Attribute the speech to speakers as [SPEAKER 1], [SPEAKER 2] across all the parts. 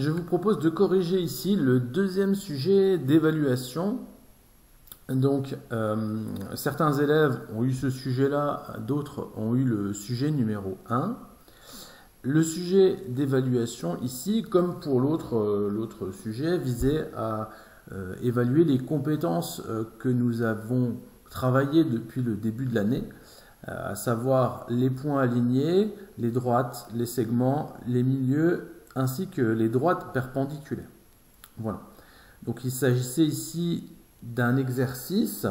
[SPEAKER 1] je vous propose de corriger ici le deuxième sujet d'évaluation. Donc, certains élèves ont eu ce sujet-là, d'autres ont eu le sujet numéro 1. Le sujet d'évaluation ici, comme pour l'autre sujet, visait à évaluer les compétences que nous avons travaillées depuis le début de l'année, à savoir les points alignés, les droites, les segments, les milieux, ainsi que les droites perpendiculaires. Voilà. Donc il s'agissait ici d'un exercice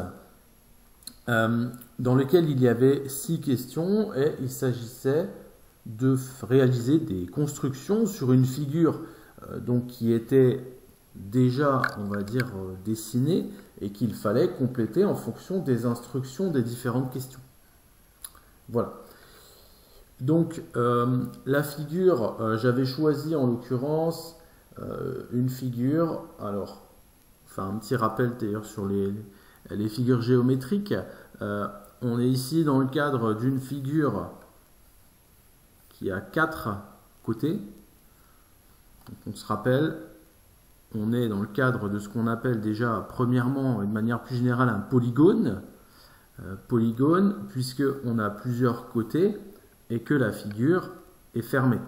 [SPEAKER 1] dans lequel il y avait 6 questions et il s'agissait de réaliser des constructions sur une figure donc qui était déjà, on va dire, dessinée et qu'il fallait compléter en fonction des instructions des différentes questions. Voilà. Donc, la figure, j'avais choisi en l'occurrence une figure, alors, enfin un petit rappel d'ailleurs sur les figures géométriques. On est ici dans le cadre d'une figure qui a 4 côtés. Donc, on se rappelle, on est dans le cadre de ce qu'on appelle déjà, premièrement, et de manière plus générale, un polygone. Polygone, puisqu'on a plusieurs côtés et que la figure est fermée.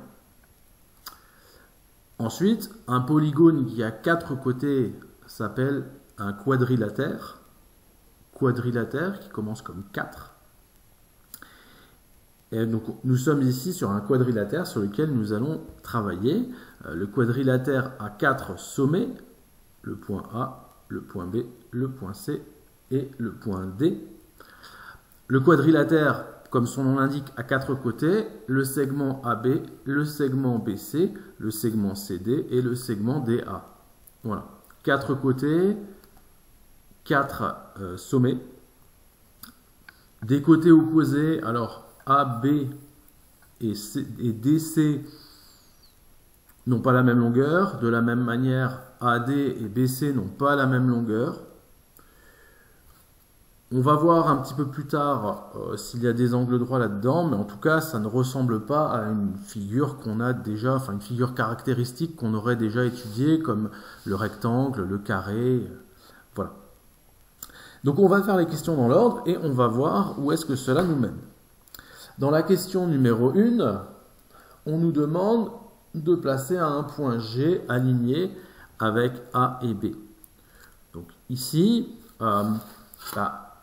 [SPEAKER 1] Ensuite, un polygone qui a 4 côtés s'appelle un quadrilatère. Quadrilatère qui commence comme 4. Et donc, nous sommes ici sur un quadrilatère sur lequel nous allons travailler. Le quadrilatère a 4 sommets, le point A, le point B, le point C et le point D. Le quadrilatère, comme son nom l'indique, a 4 côtés, le segment AB, le segment BC, le segment CD et le segment DA. Voilà, 4 côtés, 4 sommets. Des côtés opposés, alors AB et DC n'ont pas la même longueur. De la même manière, AD et BC n'ont pas la même longueur. On va voir un petit peu plus tard s'il y a des angles droits là-dedans, mais en tout cas, ça ne ressemble pas à une figure qu'on a déjà, enfin une figure caractéristique qu'on aurait déjà étudiée, comme le rectangle, le carré, voilà. Donc on va faire les questions dans l'ordre et on va voir où est-ce que cela nous mène. Dans la question numéro 1, on nous demande de placer un point G aligné avec A et B. Donc ici,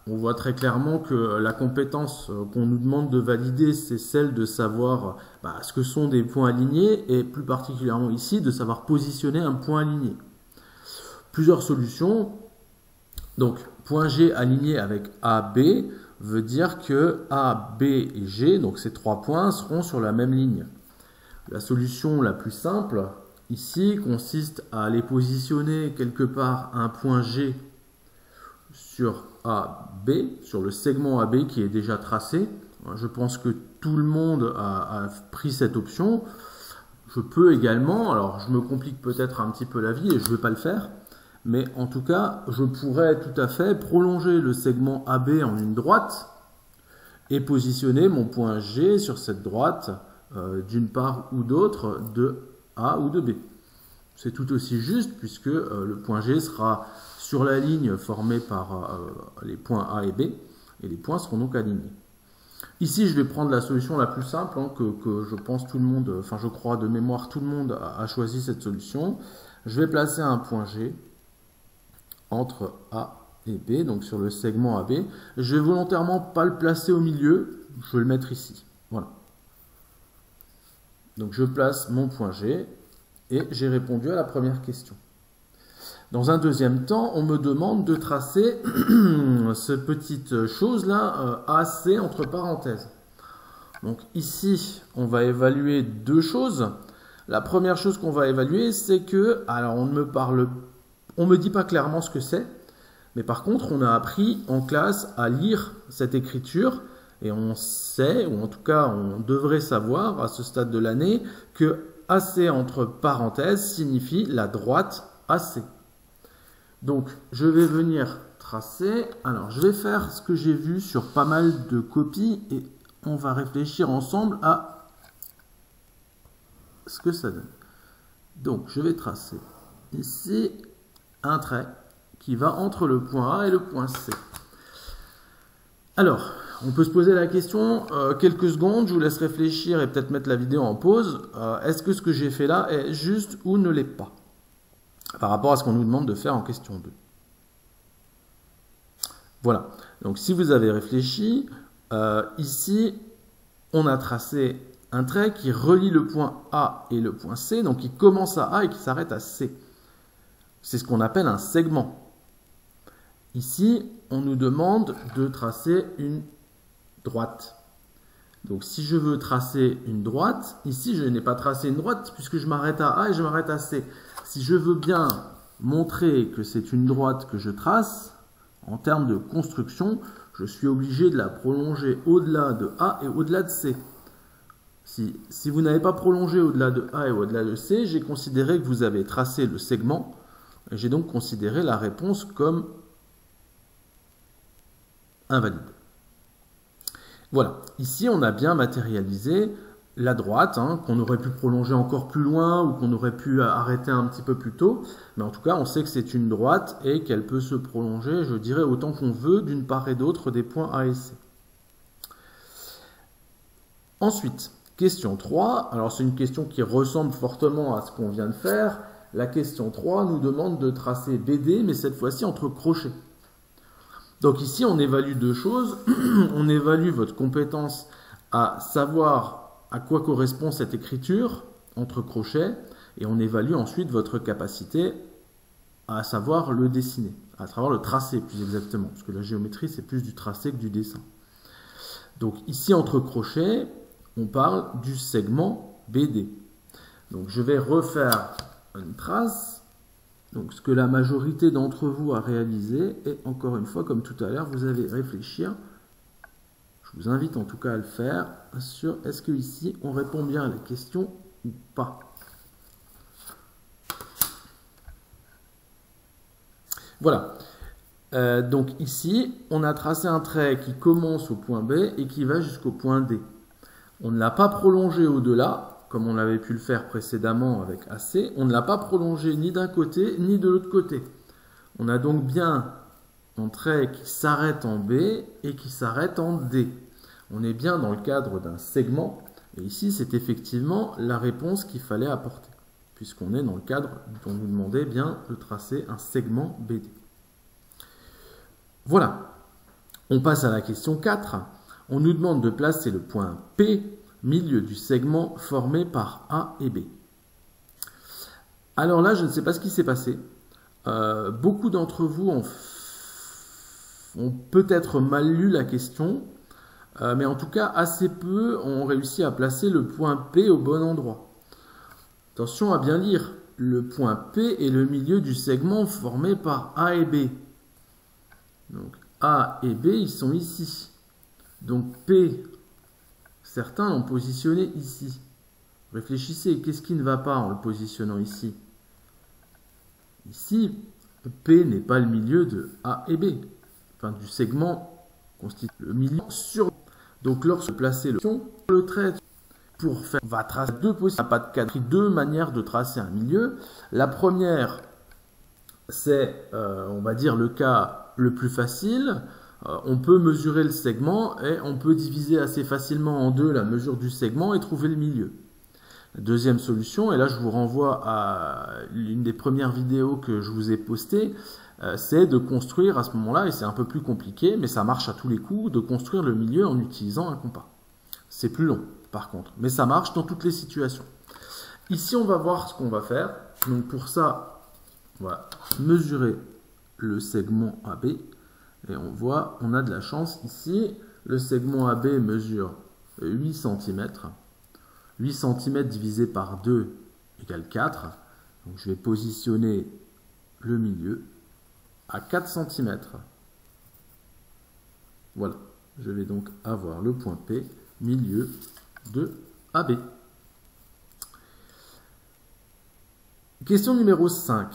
[SPEAKER 1] on voit très clairement que la compétence qu'on nous demande de valider, c'est celle de savoir ce que sont des points alignés et plus particulièrement ici, de savoir positionner un point aligné. Plusieurs solutions. Donc, point G aligné avec AB veut dire que A, B et G, donc ces 3 points, seront sur la même ligne. La solution la plus simple, ici, consiste à aller positionner quelque part un point G sur AB, sur le segment AB qui est déjà tracé. Je pense que tout le monde a pris cette option. Je peux également, alors je me complique peut-être un petit peu la vie et je ne vais pas le faire, mais en tout cas, je pourrais tout à fait prolonger le segment AB en une droite et positionner mon point G sur cette droite d'une part ou d'autre de A ou de B. C'est tout aussi juste puisque le point G sera sur la ligne formée par les points A et B, et les points seront donc alignés. Ici, je vais prendre la solution la plus simple, que je pense tout le monde, enfin je crois de mémoire, tout le monde a choisi cette solution. Je vais placer un point G entre A et B, donc sur le segment AB. Je vais volontairement pas le placer au milieu, je vais le mettre ici. Voilà. Donc je place mon point G et j'ai répondu à la première question. Dans un deuxième temps, on me demande de tracer cette petite chose-là, AC entre parenthèses. Donc ici, on va évaluer 2 choses. La première chose qu'on va évaluer, c'est que, alors on me dit pas clairement ce que c'est, mais par contre, on a appris en classe à lire cette écriture et on sait, ou en tout cas, on devrait savoir à ce stade de l'année que AC entre parenthèses signifie la droite AC. Donc, je vais venir tracer. Alors, je vais faire ce que j'ai vu sur pas mal de copies et on va réfléchir ensemble à ce que ça donne. Donc, je vais tracer ici un trait qui va entre le point A et le point C. Alors, on peut se poser la question, quelques secondes, je vous laisse réfléchir et peut-être mettre la vidéo en pause. Est-ce que ce que j'ai fait là est juste ou ne l'est pas par rapport à ce qu'on nous demande de faire en question 2. Voilà, donc si vous avez réfléchi, ici, on a tracé un trait qui relie le point A et le point C, donc qui commence à A et qui s'arrête à C. C'est ce qu'on appelle un segment. Ici, on nous demande de tracer une droite. Donc si je veux tracer une droite, ici je n'ai pas tracé une droite puisque je m'arrête à A et je m'arrête à C. Si je veux bien montrer que c'est une droite que je trace, en termes de construction, je suis obligé de la prolonger au-delà de A et au-delà de C. Si vous n'avez pas prolongé au-delà de A et au-delà de C, j'ai considéré que vous avez tracé le segment et j'ai donc considéré la réponse comme invalide. Voilà, ici on a bien matérialisé la droite, qu'on aurait pu prolonger encore plus loin ou qu'on aurait pu arrêter un petit peu plus tôt. Mais en tout cas, on sait que c'est une droite et qu'elle peut se prolonger, je dirais, autant qu'on veut d'une part et d'autre des points A et C. Ensuite, question 3. Alors c'est une question qui ressemble fortement à ce qu'on vient de faire. La question 3 nous demande de tracer BD, mais cette fois-ci entre crochets. Donc ici, on évalue deux choses. On évalue votre compétence à savoir à quoi correspond cette écriture entre crochets et on évalue ensuite votre capacité à savoir le dessiner, à savoir le tracer plus exactement, parce que la géométrie, c'est plus du tracé que du dessin. Donc ici, entre crochets, on parle du segment BD. Donc je vais refaire une trace. Donc, ce que la majorité d'entre vous a réalisé, et encore une fois, comme tout à l'heure, vous allez réfléchir. Je vous invite en tout cas à le faire sur est-ce que ici on répond bien à la question ou pas. Voilà. Donc ici, on a tracé un trait qui commence au point B et qui va jusqu'au point D. On ne l'a pas prolongé au-delà, comme on avait pu le faire précédemment avec AC, on ne l'a pas prolongé ni d'un côté ni de l'autre côté. On a donc bien un trait qui s'arrête en B et qui s'arrête en D. On est bien dans le cadre d'un segment, et ici c'est effectivement la réponse qu'il fallait apporter, puisqu'on est dans le cadre dont on nous demandait bien de tracer un segment BD. Voilà, on passe à la question 4. On nous demande de placer le point P milieu du segment formé par A et B. Alors là, je ne sais pas ce qui s'est passé. Beaucoup d'entre vous ont peut-être mal lu la question, mais en tout cas, assez peu ont réussi à placer le point P au bon endroit. Attention à bien lire. Le point P est le milieu du segment formé par A et B. Donc A et B, ils sont ici. Donc P, certains l'ont positionné ici. Réfléchissez, qu'est-ce qui ne va pas en le positionnant ici? Ici, P n'est pas le milieu de A et B. Enfin, du segment constitue le milieu sur. Donc, lorsque placer le trait pour faire, on va tracer deux possibles. Il n'y a pas de cadre. Deux manières de tracer un milieu. La première, c'est, on va dire, le cas le plus facile. On peut mesurer le segment et on peut diviser assez facilement en deux la mesure du segment et trouver le milieu. La deuxième solution, et là je vous renvoie à l'une des premières vidéos que je vous ai postées, c'est de construire à ce moment-là, et c'est un peu plus compliqué, mais ça marche à tous les coups, de construire le milieu en utilisant un compas. C'est plus long par contre, mais ça marche dans toutes les situations. Ici on va voir ce qu'on va faire. Donc pour ça, on va mesurer le segment AB. Et on voit, on a de la chance ici, le segment AB mesure 8 cm. 8 cm divisé par 2 égale 4. Donc je vais positionner le milieu à 4 cm. Voilà, je vais donc avoir le point P, milieu de AB. Question numéro 5.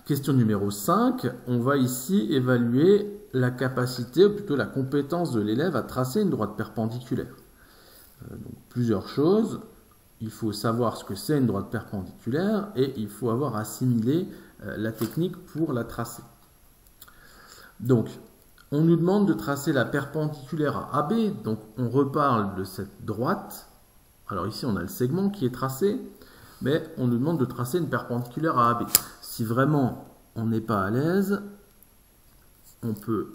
[SPEAKER 1] Question numéro 5, on va ici évaluer la capacité, ou plutôt la compétence de l'élève à tracer une droite perpendiculaire. Donc, plusieurs choses. il faut savoir ce que c'est une droite perpendiculaire et il faut avoir assimilé la technique pour la tracer. Donc, on nous demande de tracer la perpendiculaire à AB, donc on reparle de cette droite. Alors ici, on a le segment qui est tracé, mais on nous demande de tracer une perpendiculaire à AB. Si vraiment on n'est pas à l'aise, on peut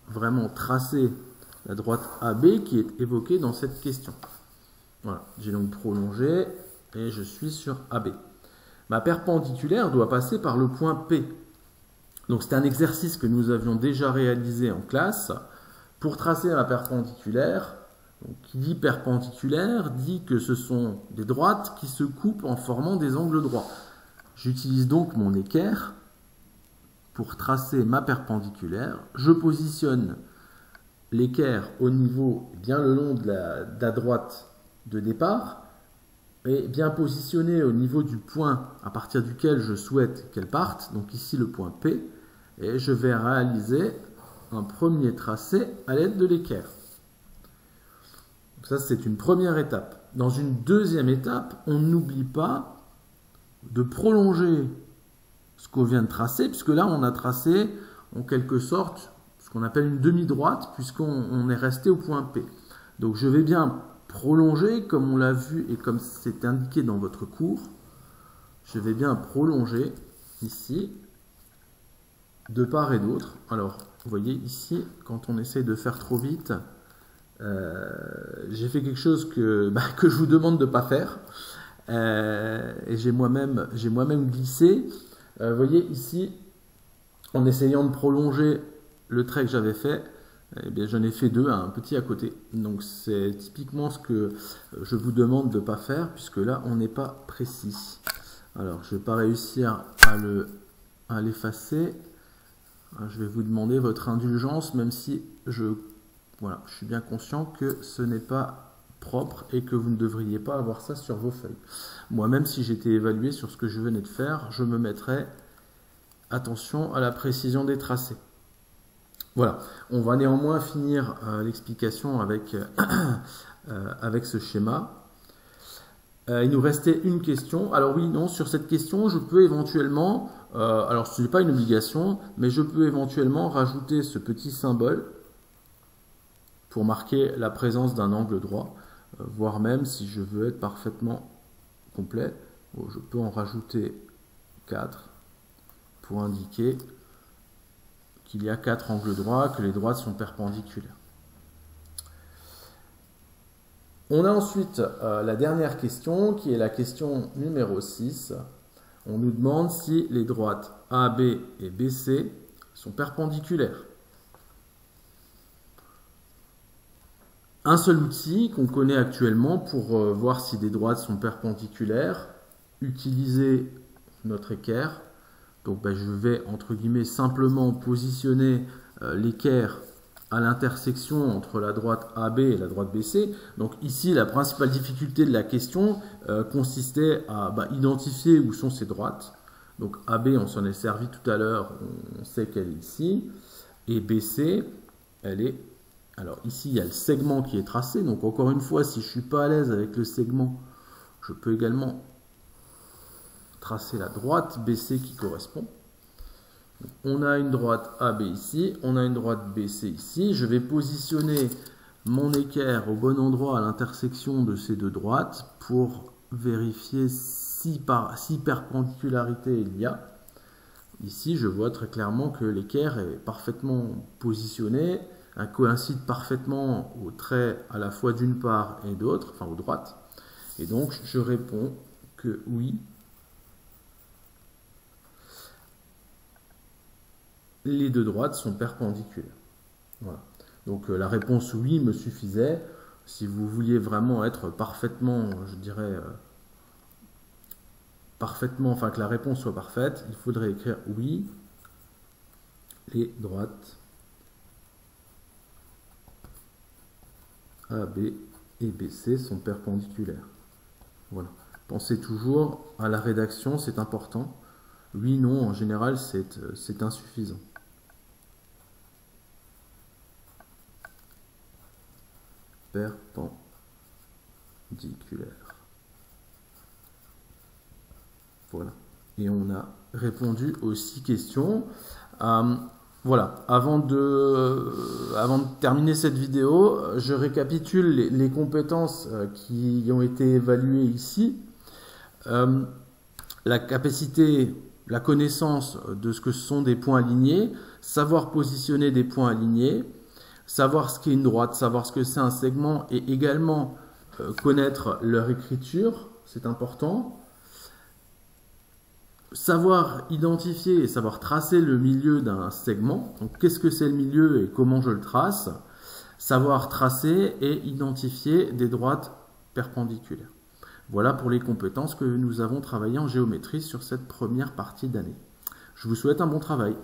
[SPEAKER 1] vraiment tracer la droite AB qui est évoquée dans cette question. Voilà, j'ai donc prolongé et je suis sur AB. Ma perpendiculaire doit passer par le point P. Donc c'est un exercice que nous avions déjà réalisé en classe. Pour tracer ma perpendiculaire, donc, qui dit perpendiculaire dit que ce sont des droites qui se coupent en formant des angles droits. J'utilise donc mon équerre pour tracer ma perpendiculaire. Je positionne l'équerre au niveau, bien le long de la droite de départ, et bien positionné au niveau du point à partir duquel je souhaite qu'elle parte, donc ici le point P, et je vais réaliser un premier tracé à l'aide de l'équerre. Ça, c'est une première étape. Dans une deuxième étape, on n'oublie pas de prolonger ce qu'on vient de tracer, puisque là, on a tracé en quelque sorte ce qu'on appelle une demi-droite, puisqu'on est resté au point P. Donc, je vais bien prolonger, comme on l'a vu et comme c'est indiqué dans votre cours, je vais bien prolonger ici, de part et d'autre. Alors, vous voyez ici, quand on essaye de faire trop vite, j'ai fait quelque chose que je vous demande de ne pas faire. Et j'ai moi-même glissé. Vous voyez ici, en essayant de prolonger le trait que j'avais fait, eh bien, j'en ai fait deux, un petit à côté. Donc c'est typiquement ce que je vous demande de ne pas faire, puisque là, on n'est pas précis. Alors, je ne vais pas réussir à l'effacer. Je vais vous demander votre indulgence, même si je suis bien conscient que ce n'est pas propre et que vous ne devriez pas avoir ça sur vos feuilles. Moi-même, si j'étais évalué sur ce que je venais de faire, je me mettrais attention à la précision des tracés. Voilà, on va néanmoins finir l'explication avec ce schéma. Il nous restait une question. Alors oui, non, sur cette question, je peux éventuellement, alors ce n'est pas une obligation, mais je peux éventuellement rajouter ce petit symbole pour marquer la présence d'un angle droit, voire même si je veux être parfaitement complet, je peux en rajouter 4 pour indiquer qu'il y a 4 angles droits, que les droites sont perpendiculaires. On a ensuite la dernière question, qui est la question numéro 6. On nous demande si les droites AB et BC sont perpendiculaires. Un seul outil qu'on connaît actuellement pour voir si des droites sont perpendiculaires, utiliser notre équerre. Donc je vais entre guillemets simplement positionner l'équerre à l'intersection entre la droite AB et la droite BC. Donc ici, la principale difficulté de la question consistait à identifier où sont ces droites. Donc AB, on s'en est servi tout à l'heure, on sait qu'elle est ici. Et BC, elle est... Alors ici, il y a le segment qui est tracé. Donc encore une fois, si je ne suis pas à l'aise avec le segment, je peux également tracer la droite BC qui correspond. Donc, on a une droite AB ici, on a une droite BC ici. Je vais positionner mon équerre au bon endroit à l'intersection de ces deux droites pour vérifier si perpendicularité il y a. Ici, je vois très clairement que l'équerre est parfaitement positionné, elle coïncide parfaitement aux traits à la fois d'une part et d'autre, enfin aux droites. Et donc, je réponds que oui, les deux droites sont perpendiculaires. Voilà. Donc la réponse oui me suffisait. Si vous vouliez vraiment être parfaitement, je dirais, parfaitement, enfin que la réponse soit parfaite, il faudrait écrire oui, les droites AB et BC sont perpendiculaires. Voilà. Pensez toujours à la rédaction, c'est important. Oui, non, en général, c'est insuffisant. Perpendiculaire. Voilà. Et on a répondu aux 6 questions. Voilà, avant de terminer cette vidéo, je récapitule les compétences qui ont été évaluées ici. La capacité, la connaissance de ce que sont des points alignés, savoir positionner des points alignés, savoir ce qu'est une droite, savoir ce que c'est un segment et également connaître leur écriture, c'est important. Savoir identifier et savoir tracer le milieu d'un segment. Donc, qu'est-ce que c'est le milieu et comment je le trace? Savoir tracer et identifier des droites perpendiculaires. Voilà pour les compétences que nous avons travaillées en géométrie sur cette première partie d'année. Je vous souhaite un bon travail.